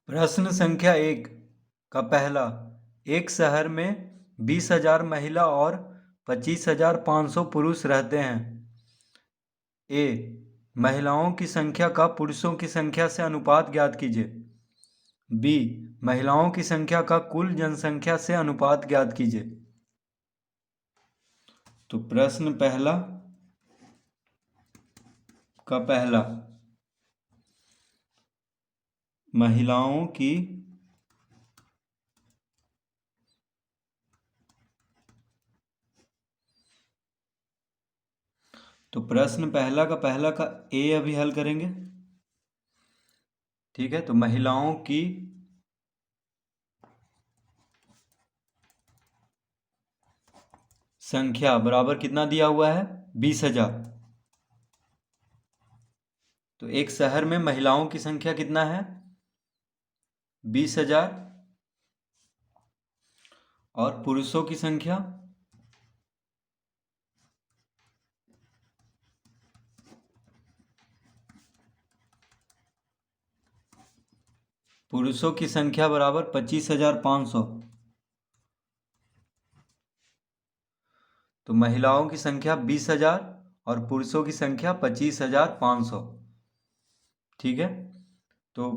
प्रश्न संख्या 1 का पहला, एक शहर में 20,000 महिला और 25,500 पुरुष रहते हैं। ए, महिलाओं की संख्या का पुरुषों की संख्या से अनुपात ज्ञात कीजिए। बी, महिलाओं की संख्या का कुल जनसंख्या से अनुपात ज्ञात कीजिए। तो प्रश्न पहला का पहला, महिलाओं की तो प्रश्न पहला का ए अभी हल करेंगे। ठीक है, तो महिलाओं की संख्या बराबर कितना दिया हुआ है? 20,000। तो एक शहर में महिलाओं की संख्या कितना है? 20,000। और पुरुषों की संख्या बराबर 25,500। तो महिलाओं की संख्या 20,000 और पुरुषों की संख्या 25,500। ठीक है, तो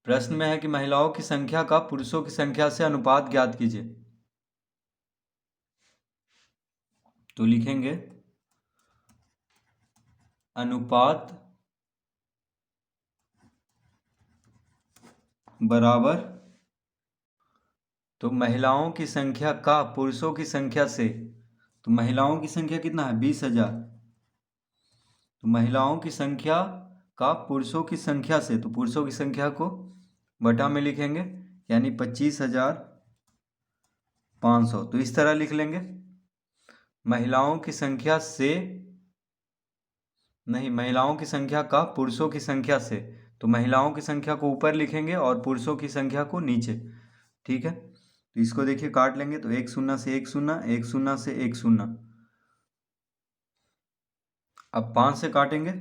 प्रश्न में है कि महिलाओं की संख्या का पुरुषों की संख्या से अनुपात ज्ञात कीजिए। तो लिखेंगे अनुपात बराबर, तो महिलाओं की संख्या का पुरुषों की संख्या से, तो महिलाओं की संख्या कितना है? 20,000। तो महिलाओं की संख्या का पुरुषों की संख्या से, तो पुरुषों की संख्या को बटा में लिखेंगे, यानी 25,500। तो इस तरह लिख लेंगे, महिलाओं की संख्या से, नहीं, महिलाओं की संख्या का पुरुषों की संख्या से। तो महिलाओं की संख्या को ऊपर लिखेंगे और पुरुषों की संख्या को नीचे। ठीक है, तो इसको देखिए काट लेंगे, तो 1 शून्य से 1 शून्य, 1 शून्य से 1 शून्य। अब 5 से काटेंगे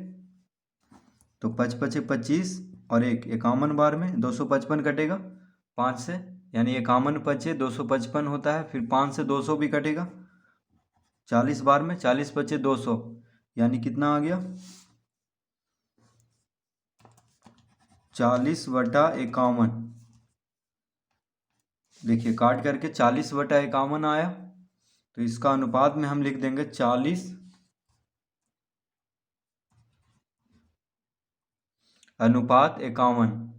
तो 5 पचे 25 और 1 51 बार में 255 कटेगा 5 से, यानी 51 पचे 255 होता है। फिर 5 से 200 भी कटेगा 40 बार में, 40 पचे 200, यानी कितना आ गया? 40/51। देखिए काट करके 40/51 आया, तो इसका अनुपात में हम लिख देंगे 40/51।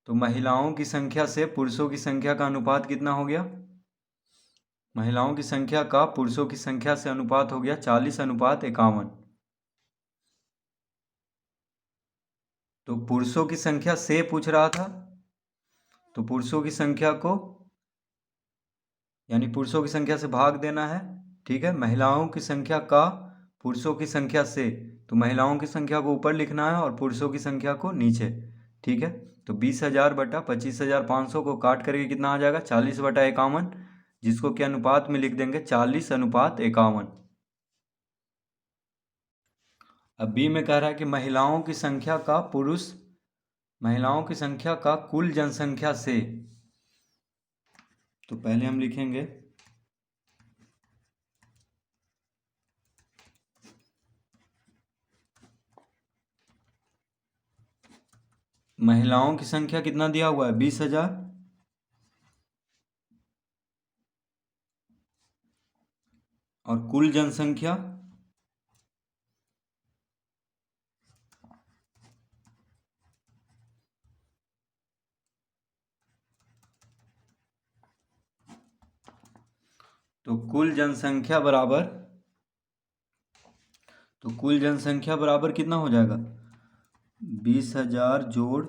तो महिलाओं की संख्या से पुरुषों की संख्या का अनुपात कितना हो गया? महिलाओं की संख्या का पुरुषों की संख्या से अनुपात हो गया 40/51। तो पुरुषों की संख्या से पूछ रहा था, तो पुरुषों की संख्या को, यानी पुरुषों की संख्या से भाग देना है। ठीक है, महिलाओं की संख्या का पुरुषों की संख्या से, तो महिलाओं की संख्या को ऊपर लिखना है और पुरुषों की संख्या को नीचे। ठीक है, तो 20,000 बटा 25,500 को काट करके कितना आ जाएगा? 40/51, जिसको के अनुपात में लिख देंगे 40/51। अब बी में कह रहा है कि महिलाओं की संख्या का कुल जनसंख्या से, तो पहले हम लिखेंगे महिलाओं की संख्या कितना दिया हुआ है? 20,000। और कुल जनसंख्या तो कुल जनसंख्या बराबर कितना हो जाएगा? 20,000 जोड़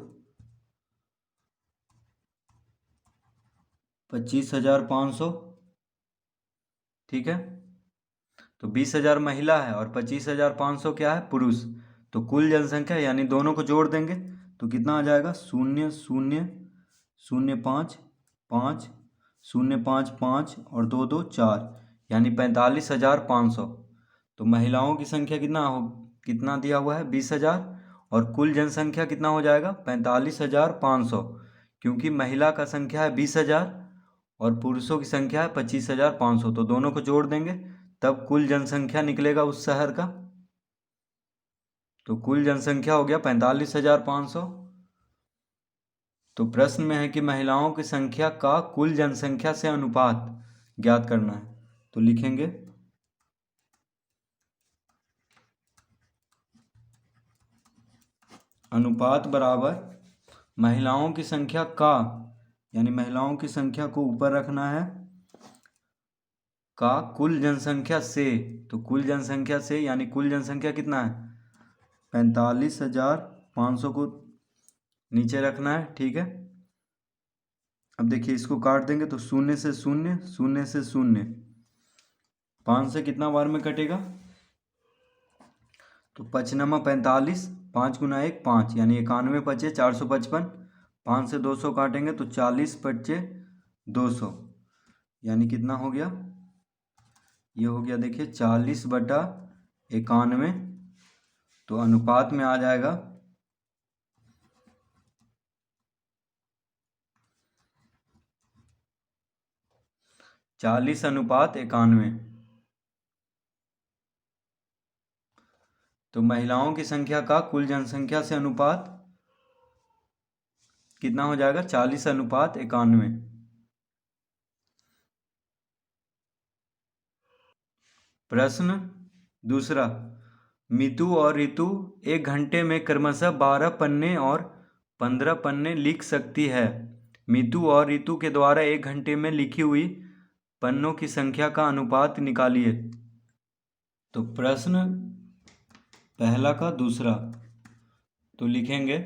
25,500। ठीक है, तो 20,000 महिला है और 25,500 क्या है? पुरुष। तो कुल जनसंख्या, यानी दोनों को जोड़ देंगे तो कितना आ जाएगा? 0,0,0,5,5,0,5 और 2 2 4, यानी 45,500। तो महिलाओं की संख्या कितना दिया हुआ है? 20,000, और कुल जनसंख्या कितना हो जाएगा 45,500, क्योंकि महिला का संख्या है 20,000 और पुरुषों की संख्या है 25,500, तो दोनों को जोड़ देंगे तब कुल जनसंख्या निकलेगा उस शहर का। तो कुल जनसंख्या हो गया 45,500। तो प्रश्न में है कि महिलाओं की संख्या का कुल जनसंख्या से अनुपात ज्ञात करना है। तो लिखेंगे अनुपात बराबर महिलाओं की संख्या का, यानी महिलाओं की संख्या को ऊपर रखना है, का कुल जनसंख्या से। तो कुल जनसंख्या से यानी कुल जनसंख्या कितना है 45,500 को नीचे रखना है, ठीक है। अब देखिए इसको काट देंगे तो शून्य से शून्य, शून्य से शून्य, 5 से कितना बार में कटेगा तो 5×9 45, 5×1 5, यानी 91 पचे 455, 5 से 200 काटेंगे तो 40 पचे 200, यानी कितना हो गया, ये हो गया देखिए 40/91। तो अनुपात में आ जाएगा 40:91। तो महिलाओं की संख्या का कुल जनसंख्या से अनुपात कितना हो जाएगा 40:91। प्रश्न दूसरा, मितु और रितु एक घंटे में क्रमशः 12 पन्ने और 15 पन्ने लिख सकती है। मितु और रितु के द्वारा एक घंटे में लिखी हुई पन्नों की संख्या का अनुपात निकालिए। तो प्रश्न पहला का दूसरा, तो लिखेंगे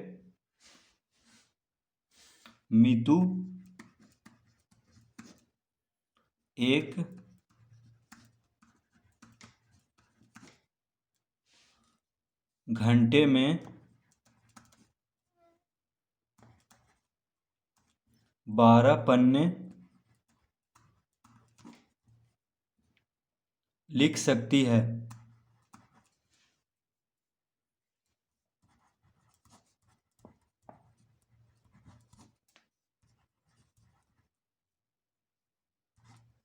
मितु एक घंटे में 12 पन्ने लिख सकती है।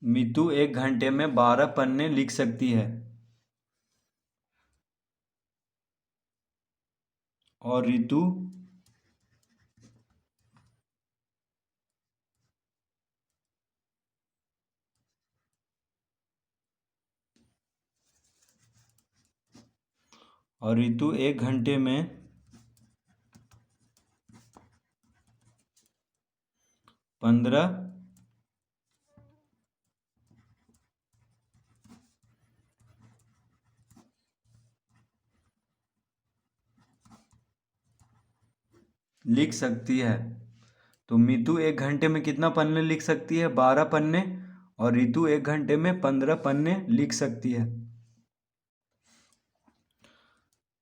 मितु एक घंटे में 12 पन्ने लिख सकती है और रितु एक घंटे में 15 लिख सकती है। तो मितु एक घंटे में कितना पन्ने लिख सकती है 12 पन्ने, और रितु एक घंटे में 15 पन्ने लिख सकती है।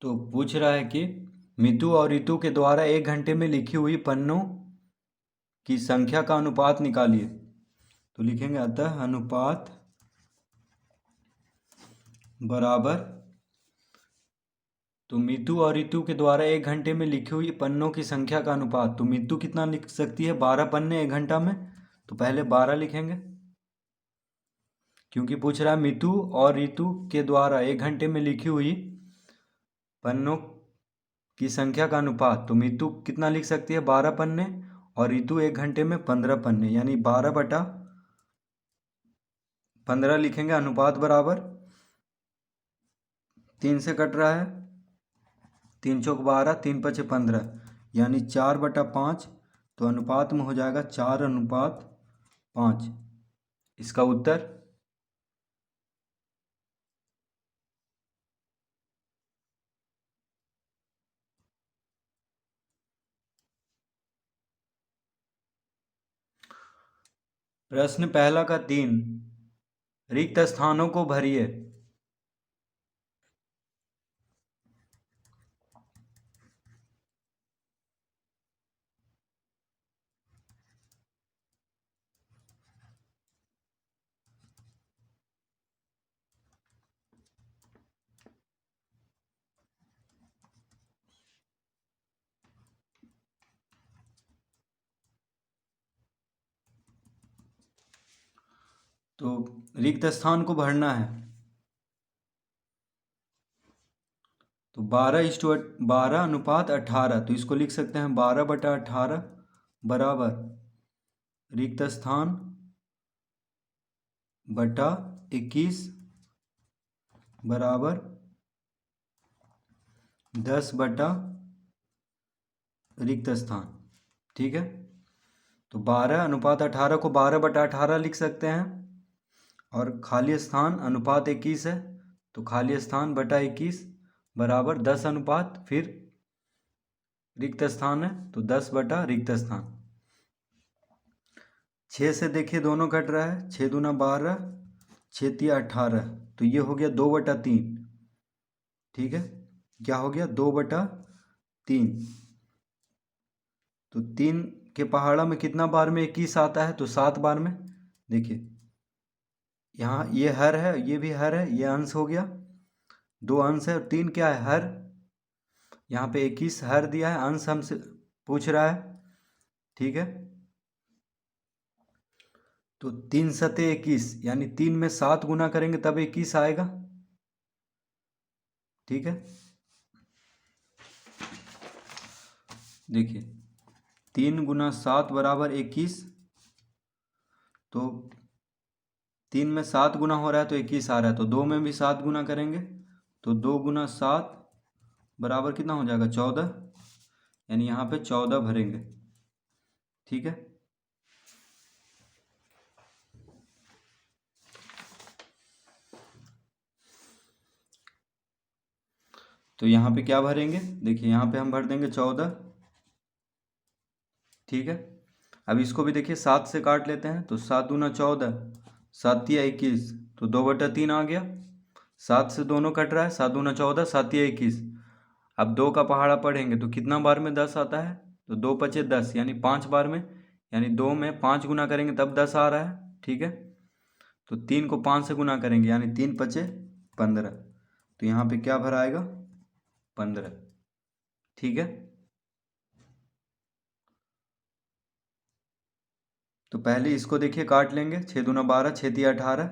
तो पूछ रहा है कि मितु और रितु के द्वारा एक घंटे में लिखी हुई पन्नों की संख्या का अनुपात निकालिए। तो लिखेंगे अतः अनुपात बराबर, तो मितु और रितु के द्वारा एक घंटे में लिखी हुई पन्नों की संख्या का अनुपात। तो मितु कितना लिख सकती है 12 पन्ने एक घंटा में, तो पहले 12 लिखेंगे क्योंकि पूछ रहा है मितु और रितु के द्वारा एक घंटे में लिखी हुई पन्नों की संख्या का अनुपात। तो मितु कितना लिख सकती है 12 पन्ने और रितु एक घंटे में 15 पन्ने, यानी 12/15 लिखेंगे। अनुपात बराबर 3 से कट रहा है, 3 चौक 12, 3 पचे 15, यानी 4/5। तो अनुपात में हो जाएगा 4:5। इसका उत्तर प्रश्न पहला का 3, रिक्त स्थानों को भरिए। तो रिक्त स्थान को भरना है। तो 12:18, तो इसको लिख सकते हैं 12/18 बराबर रिक्त स्थान बटा 21 बराबर 10 रिक्त स्थान। ठीक है, तो 12:18 को 12/18 लिख सकते हैं, और खाली स्थान अनुपात 21 है, तो खाली स्थान बटा 21 बराबर 10 अनुपात फिर रिक्त स्थान है, तो 10 बटा रिक्त स्थान। 6 से देखिए दोनों कट रहा है, 6 दूना 12, 6 तिया 18, तो ये हो गया 2/3। ठीक है, क्या हो गया 2/3। तो 3 के पहाड़ा में कितना बार में 21 आता है, तो 7 बार में। देखिए यहाँ ये हर है, ये भी हर है, ये अंश हो गया, 2 अंश है और 3 क्या है हर। यहाँ पे 21 हर दिया है, अंश हमसे पूछ रहा है। ठीक है, तो 3 सते 21, यानी 3 में 7 गुना करेंगे तब 21 आएगा। ठीक है, देखिए 3 गुना 7 बराबर 21, तो 3 में 7 गुना हो रहा है तो 21 आ रहा है, तो 2 में भी 7 गुना करेंगे, तो 2 गुना 7 बराबर कितना हो जाएगा 14, यानी यहाँ पे 14 भरेंगे। ठीक है, तो यहाँ पे क्या भरेंगे, देखिए यहाँ पे हम भर देंगे 14। ठीक है, अब इसको भी देखिए 7 से काट लेते हैं, तो 7 दूना 14, 7 तिया 21, तो 2/3 आ गया। 7 से दोनों कट रहा है, 7 दूना 14, 7 तिया 21। अब 2 का पहाड़ा पढ़ेंगे तो कितना बार में 10 आता है, तो 2 पचे 10, यानी 5 बार में, यानी 2 में 5 गुना करेंगे तब 10 आ रहा है। ठीक है, तो 3 को 5 से गुना करेंगे, यानी 3 पचे 15, तो यहाँ पे क्या भर आएगा 15। ठीक है, तो पहले इसको देखिए काट लेंगे, 6 दूना 12, 6 तिया 18,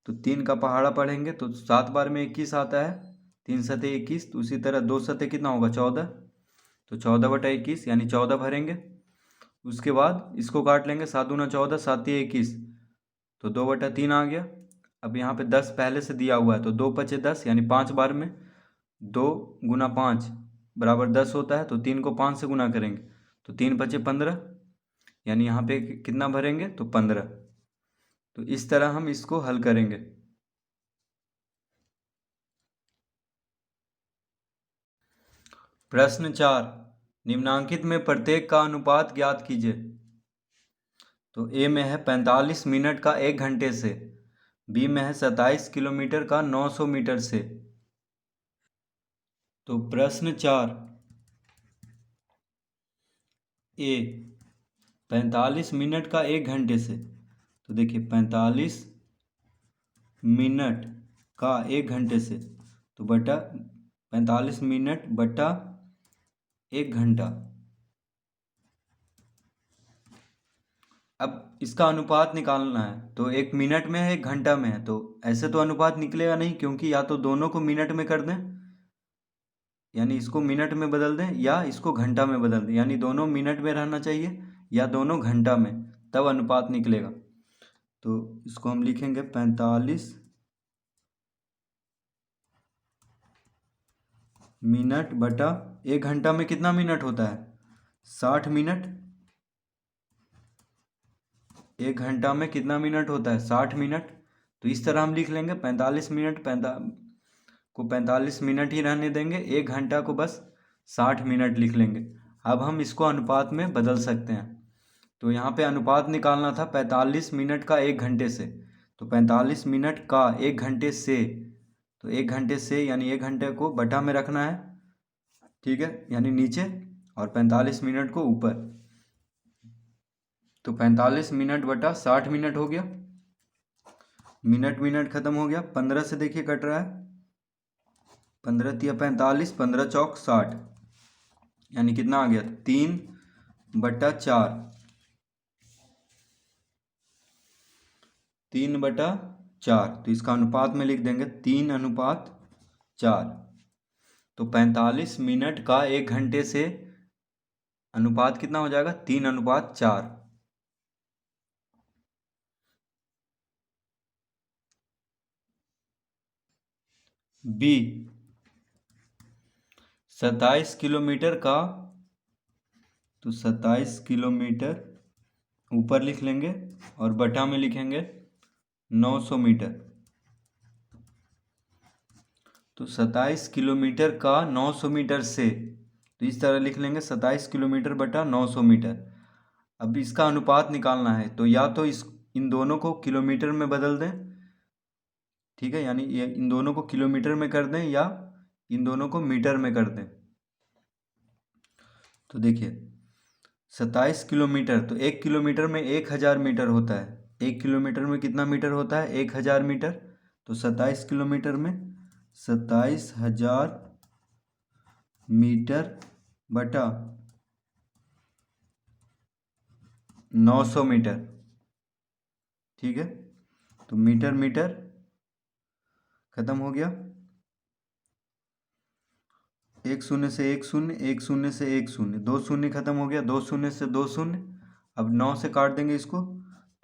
तो 3 का पहाड़ा पढ़ेंगे तो 7 बार में 21 आता है, 3 सते 21, तो उसी तरह 2 सते कितना होगा 14, तो 14/21 यानी 14 भरेंगे। उसके बाद इसको काट लेंगे, 7 दूना 14, 7 तिया 21, तो 2/3 आ गया। अब यहाँ पे 10 पहले से दिया हुआ है, तो 2 पचे 10, यानी 5 बार में 2 गुना 5 बराबर 10 होता है, तो 3 को 5 से गुना करेंगे, तो 3 पचे 15, यानी यहाँ पे कितना भरेंगे तो 15। तो इस तरह हम इसको हल करेंगे। प्रश्न 4, निम्नांकित में प्रत्येक का अनुपात ज्ञात कीजिए। तो ए में है 45 मिनट का 1 घंटे से, बी में है 27 किलोमीटर का 900 मीटर से। तो प्रश्न 4, ए 45 मिनट का 1 घंटे से, तो देखिए 45 मिनट का 1 घंटे से, तो बटा 45 मिनट बटा 1 घंटा। अब इसका अनुपात निकालना है, तो 1 मिनट में है 1 घंटा में है, तो ऐसे तो अनुपात निकलेगा नहीं, क्योंकि या तो दोनों को मिनट में कर दें, यानी इसको मिनट में बदल दें, या इसको घंटा में बदल दें, यानी दोनों मिनट में रहना चाहिए या दोनों घंटा में, तब अनुपात निकलेगा। तो इसको हम लिखेंगे 45 मिनट बटा 1 घंटा में कितना मिनट होता है 60 मिनट। 1 घंटा में कितना मिनट होता है 60 मिनट। तो इस तरह हम लिख लेंगे 45 मिनट को 45 मिनट ही रहने देंगे, 1 घंटा को बस 60 मिनट लिख लेंगे। अब हम इसको अनुपात में बदल सकते हैं। तो यहाँ पे अनुपात निकालना था 45 मिनट का 1 घंटे से, तो 45 मिनट का 1 घंटे से, तो 1 घंटे से यानी 1 घंटे को बटा में रखना है। ठीक है, यानी नीचे, और 45 मिनट को ऊपर, तो 45 मिनट बटा 60 मिनट हो गया। मिनट मिनट खत्म हो गया, 15 से देखिए कट रहा है, 15 तिया 45, 15 चौक 60, यानी कितना आ गया 3/4। 3/4, तो इसका अनुपात में लिख देंगे 3:4। तो 45 मिनट का 1 घंटे से अनुपात कितना हो जाएगा? 3:4। बी 27 किलोमीटर का, तो 27 किलोमीटर ऊपर लिख लेंगे और बटा में लिखेंगे 900 मीटर। तो 27 किलोमीटर का 900 मीटर से, तो इस तरह लिख लेंगे 27 किलोमीटर बटा 900 मीटर। अब इसका अनुपात निकालना है, तो या तो इन दोनों को किलोमीटर में बदल दें, ठीक है, यानी ये इन दोनों को किलोमीटर में कर दें या इन दोनों को मीटर में कर दें। तो देखिए 27 किलोमीटर, तो 1 किलोमीटर में 1000 मीटर होता है। 1 किलोमीटर में कितना मीटर होता है? 1000 मीटर। तो 27 किलोमीटर में 27,000 मीटर बटा 900 मीटर, ठीक है। तो मीटर मीटर खत्म हो गया, एक शून्य से एक शून्य, एक शून्य से एक शून्य, दो शून्य खत्म हो गया, दो शून्य से दो शून्य। अब 9 से काट देंगे इसको,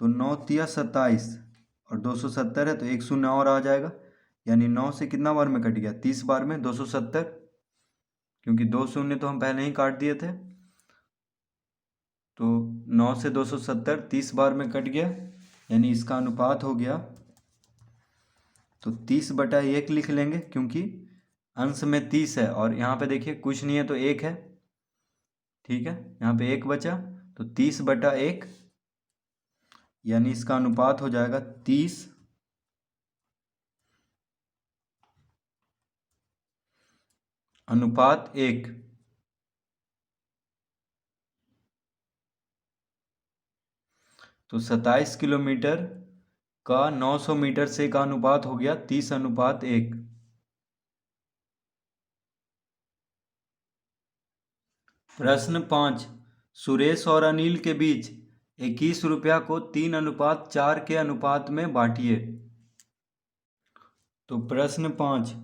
तो 9 तिया 27 और 270 है, तो एक शून्य और आ जाएगा, यानी 9 से कितना बार में कट गया? 30 बार में 270, क्योंकि दो शून्य तो हम पहले ही काट दिए थे। तो 9 से 270 30 बार में कट गया, यानी इसका अनुपात हो गया, तो 30/1 लिख लेंगे, क्योंकि अंश में 30 है और यहाँ पे देखिए कुछ नहीं है तो 1 है, ठीक है, यहाँ पे 1 बचा, तो 30/1, यानी इसका अनुपात हो जाएगा 30:1। तो 27 किलोमीटर का 900 मीटर से का अनुपात हो गया 30:1। प्रश्न 5, सुरेश और अनिल के बीच 21 रुपया को 3:4 के अनुपात में बांटिए। तो प्रश्न 5,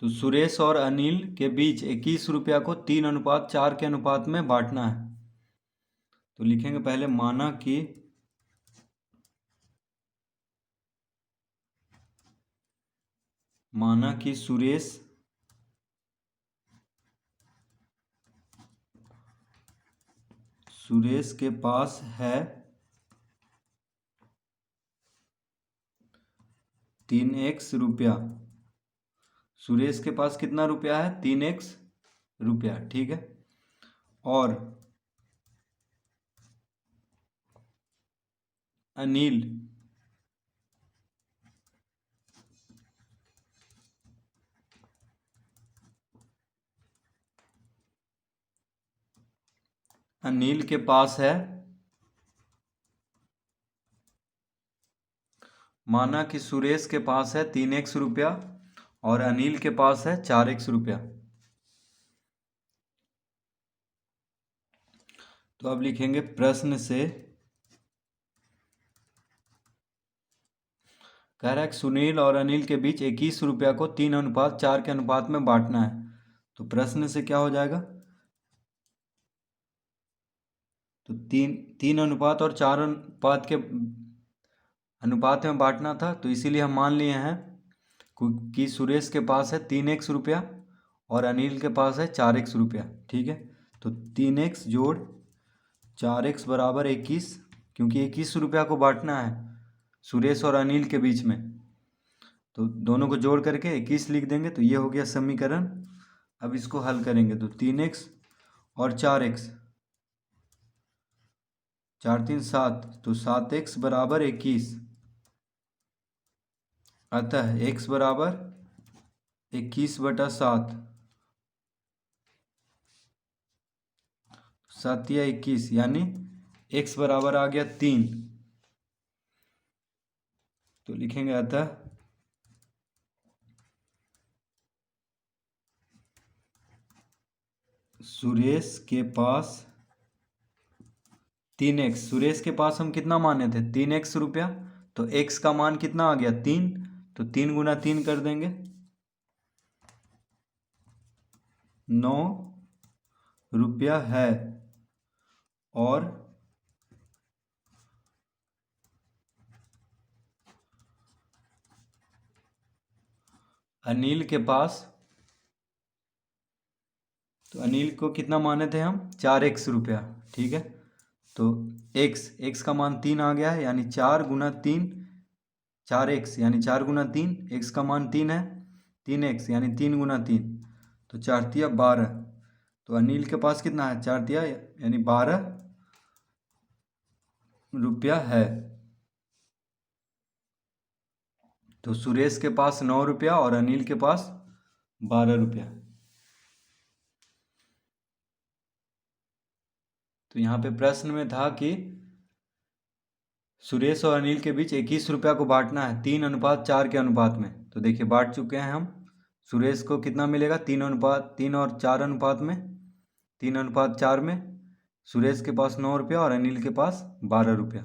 तो सुरेश और अनिल के बीच 21 रुपया को 3:4 के अनुपात में बांटना है। तो लिखेंगे पहले, माना कि सुरेश के पास है 3x रुपया। सुरेश के पास कितना रुपया है? 3x रुपया, ठीक है। और अनिल के पास है, माना कि सुरेश के पास है 3x रुपया और अनिल के पास है 4x रुपया। तो अब लिखेंगे, प्रश्न से कह रहा है कि सुनील और अनिल के बीच 21 रुपया को 3:4 के अनुपात में बांटना है। तो प्रश्न से क्या हो जाएगा? तो 3 और 4 अनुपात के अनुपात में बांटना था, तो इसीलिए हम मान लिए हैं कि सुरेश के पास है 3x रुपया और अनिल के पास है 4x रुपया, ठीक है। तो 3x जोड़ 4x बराबर 21, क्योंकि 21 रुपया को बांटना है सुरेश और अनिल के बीच में, तो दोनों को जोड़ करके 21 लिख देंगे। तो ये हो गया समीकरण। अब इसको हल करेंगे, तो 3x और 4x, 4 3 7, तो 7x बराबर 21, अतः x बराबर 21/7, 7 या 21, यानी x बराबर आ गया 3। तो लिखेंगे, अतः सुरेश के पास 3x, सुरेश के पास हम कितना माने थे? 3x रुपया, तो x का मान कितना आ गया 3, तो 3 गुना 3 कर देंगे, 9 रुपया है। और अनिल के पास, तो अनिल को कितना माने थे हम 4x रुपया, ठीक है। तो x का मान 3 आ गया है, यानी 4 गुना 3, 4x यानी 4 गुना 3, x का मान 3 है, 3x यानी 3 गुना 3, तो 4 तिया 12। तो अनिल के पास कितना है 4 तिया यानी 12 रुपया है। तो सुरेश के पास 9 रुपया और अनिल के पास 12 रुपया। तो यहाँ पे प्रश्न में था कि सुरेश और अनिल के बीच 21 रुपया को बांटना है 3:4 के अनुपात में। तो देखिए बांट चुके हैं हम। सुरेश को कितना मिलेगा 3 और 4 अनुपात में, 3:4 में। सुरेश के पास 9 रुपया और अनिल के पास 12 रुपया।